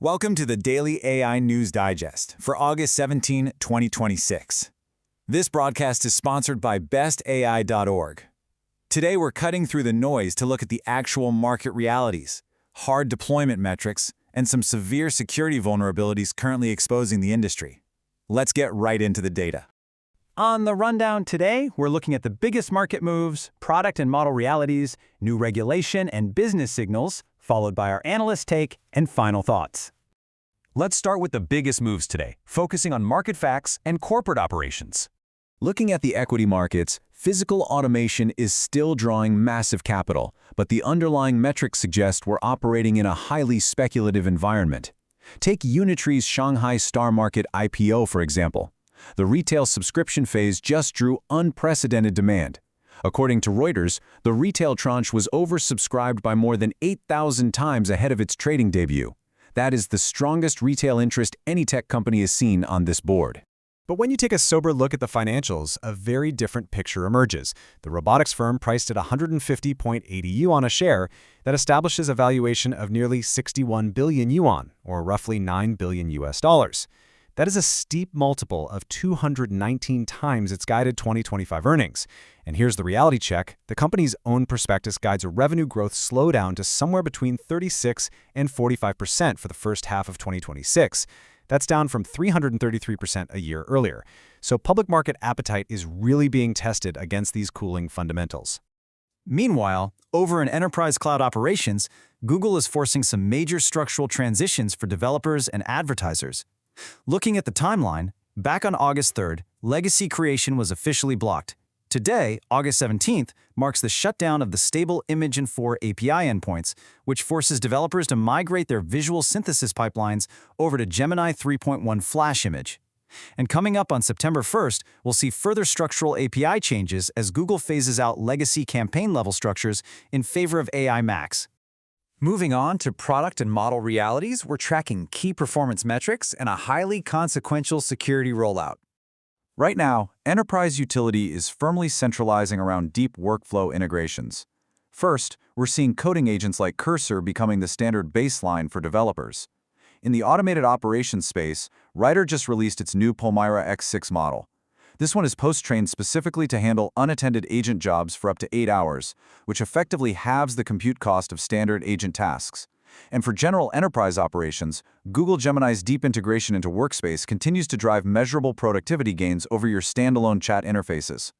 Welcome to the Daily AI News Digest for August 17, 2026. This broadcast is sponsored by bestai.org. Today we're cutting through the noise to look at the actual market realities, hard deployment metrics, and some severe security vulnerabilities currently exposing the industry. Let's get right into the data. On the rundown today, we're looking at the biggest market moves, product and model realities, new regulation and business signals, followed by our analyst take and final thoughts. Let's start with the biggest moves today, focusing on market facts and corporate operations. Looking at the equity markets, physical automation is still drawing massive capital, but the underlying metrics suggest we're operating in a highly speculative environment. Take Unitree's Shanghai Star Market IPO, for example. The retail subscription phase just drew unprecedented demand. According to Reuters, the retail tranche was oversubscribed by more than 8,000 times ahead of its trading debut. That is the strongest retail interest any tech company has seen on this board. But when you take a sober look at the financials, a very different picture emerges. The robotics firm priced at 150.80 yuan a share that establishes a valuation of nearly 61 billion yuan, or roughly $9 billion US dollars. That is a steep multiple of 219 times its guided 2025 earnings. And here's the reality check. The company's own prospectus guides a revenue growth slowdown to somewhere between 36 and 45% for the first half of 2026. That's down from 333% a year earlier. So public market appetite is really being tested against these cooling fundamentals. Meanwhile, over in enterprise cloud operations, Google is forcing some major structural transitions for developers and advertisers. Looking at the timeline, back on August 3rd, legacy creation was officially blocked. Today, August 17th, marks the shutdown of the stable Image and 4 API endpoints, which forces developers to migrate their visual synthesis pipelines over to Gemini 3.1 Flash Image. And coming up on September 1st, we'll see further structural API changes as Google phases out legacy campaign-level structures in favor of AI Max. Moving on to product and model realities, we're tracking key performance metrics and a highly consequential security rollout. Right now, enterprise utility is firmly centralizing around deep workflow integrations. First, we're seeing coding agents like Cursor becoming the standard baseline for developers. In the automated operations space, Writer just released its new Palmyra X6 model. This one is post-trained specifically to handle unattended agent jobs for up to 8 hours, which effectively halves the compute cost of standard agent tasks. And for general enterprise operations, Google Gemini's deep integration into Workspace continues to drive measurable productivity gains over your standalone chat interfaces.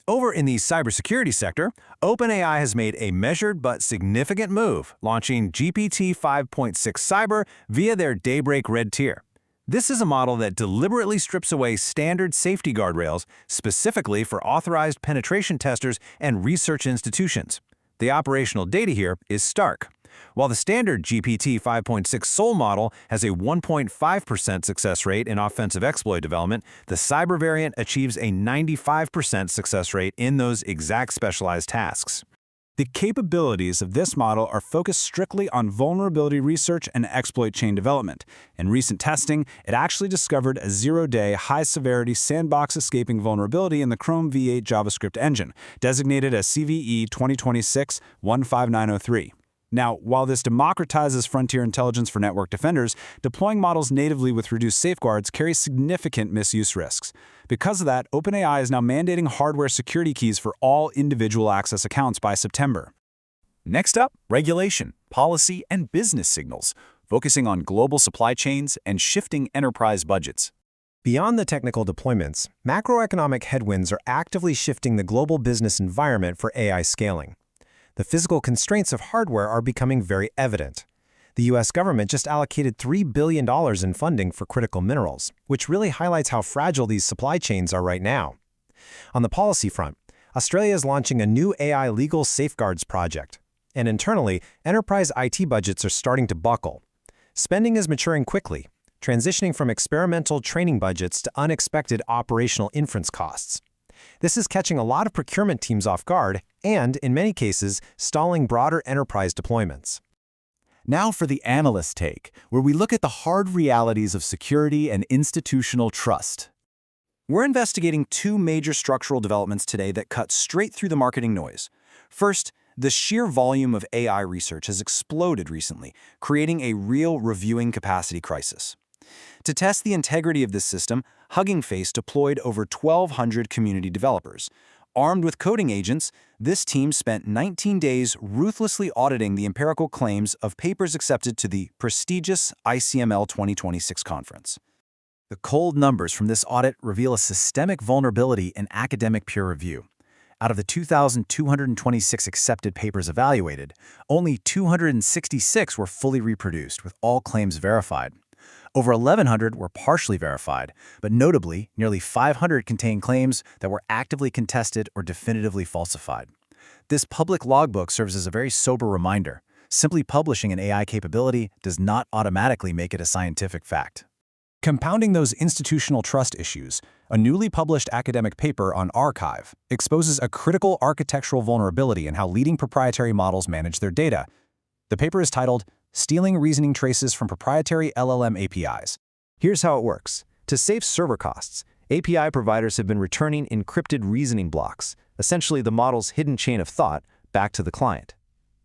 Over in the cybersecurity sector, OpenAI has made a measured but significant move, launching GPT-5.6 Cyber via their Daybreak Red tier. This is a model that deliberately strips away standard safety guardrails specifically for authorized penetration testers and research institutions. The operational data here is stark. While the standard GPT-5.6 Sol model has a 1.5% success rate in offensive exploit development, the cyber variant achieves a 95% success rate in those exact specialized tasks. The capabilities of this model are focused strictly on vulnerability research and exploit chain development. In recent testing, it actually discovered a zero-day, high-severity sandbox escaping vulnerability in the Chrome V8 JavaScript engine, designated as CVE 2026-15903. Now, while this democratizes frontier intelligence for network defenders, deploying models natively with reduced safeguards carries significant misuse risks. Because of that, OpenAI is now mandating hardware security keys for all individual access accounts by September. Next up, regulation, policy, and business signals, focusing on global supply chains and shifting enterprise budgets. Beyond the technical deployments, macroeconomic headwinds are actively shifting the global business environment for AI scaling. The physical constraints of hardware are becoming very evident. The U.S. government just allocated $3 billion in funding for critical minerals, which really highlights how fragile these supply chains are right now. On the policy front, Australia is launching a new AI legal safeguards project. And internally, enterprise IT budgets are starting to buckle. Spending is maturing quickly, transitioning from experimental training budgets to unexpected operational inference costs. This is catching a lot of procurement teams off guard and, in many cases, stalling broader enterprise deployments. Now for the analyst take, where we look at the hard realities of security and institutional trust. We're investigating two major structural developments today that cut straight through the marketing noise. First, The sheer volume of AI research has exploded recently, creating a real reviewing capacity crisis. To test the integrity of this system, Hugging Face deployed over 1,200 community developers. Armed with coding agents, this team spent 19 days ruthlessly auditing the empirical claims of papers accepted to the prestigious ICML 2026 conference. The cold numbers from this audit reveal a systemic vulnerability in academic peer review. Out of the 2,226 accepted papers evaluated, only 266 were fully reproduced, with all claims verified. Over 1,100 were partially verified, but notably, nearly 500 contained claims that were actively contested or definitively falsified. This public logbook serves as a very sober reminder. Simply publishing an AI capability does not automatically make it a scientific fact. Compounding those institutional trust issues, a newly published academic paper on arXiv exposes a critical architectural vulnerability in how leading proprietary models manage their data. The paper is titled, Stealing Reasoning Traces from Proprietary LLM APIs. Here's how it works. To save server costs, API providers have been returning encrypted reasoning blocks, essentially the model's hidden chain of thought, back to the client.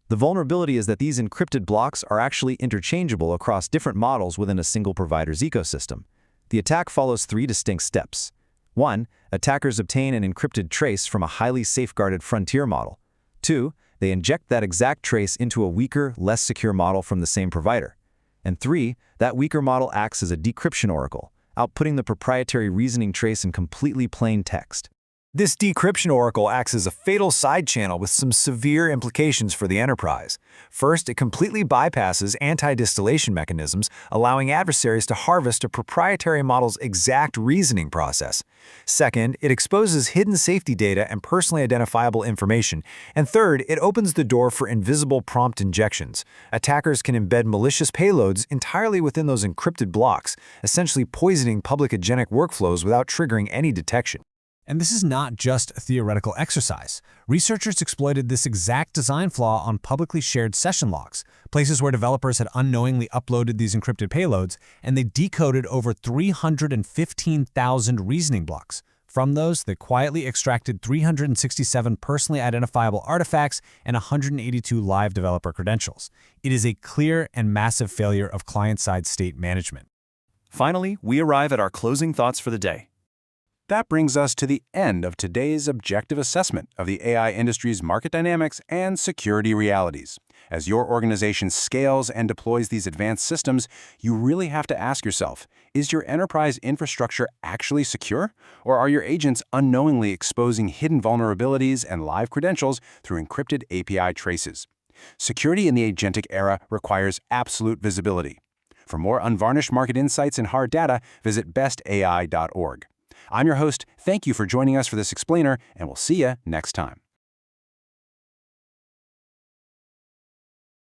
The vulnerability is that these encrypted blocks are actually interchangeable across different models within a single provider's ecosystem. The attack follows 3 distinct steps. 1. Attackers obtain an encrypted trace from a highly safeguarded frontier model. 2. They inject that exact trace into a weaker, less secure model from the same provider. And 3. That weaker model acts as a decryption oracle, outputting the proprietary reasoning trace in completely plain text. This decryption oracle acts as a fatal side channel with some severe implications for the enterprise. First, it completely bypasses anti-distillation mechanisms, allowing adversaries to harvest a proprietary model's exact reasoning process. Second, it exposes hidden safety data and personally identifiable information. And third, it opens the door for invisible prompt injections. Attackers can embed malicious payloads entirely within those encrypted blocks, essentially poisoning public agentic workflows without triggering any detection. And this is not just a theoretical exercise. Researchers exploited this exact design flaw on publicly shared session logs, places where developers had unknowingly uploaded these encrypted payloads, and they decoded over 315,000 reasoning blocks. From those, they quietly extracted 367 personally identifiable artifacts and 182 live developer credentials. It is a clear and massive failure of client-side state management. Finally, we arrive at our closing thoughts for the day. That brings us to the end of today's objective assessment of the AI industry's market dynamics and security realities. As your organization scales and deploys these advanced systems, you really have to ask yourself, is your enterprise infrastructure actually secure? Or are your agents unknowingly exposing hidden vulnerabilities and live credentials through encrypted API traces? Security in the agentic era requires absolute visibility. For more unvarnished market insights and hard data, visit bestai.org. I'm your host. Thank you for joining us for this explainer, and we'll see you next time.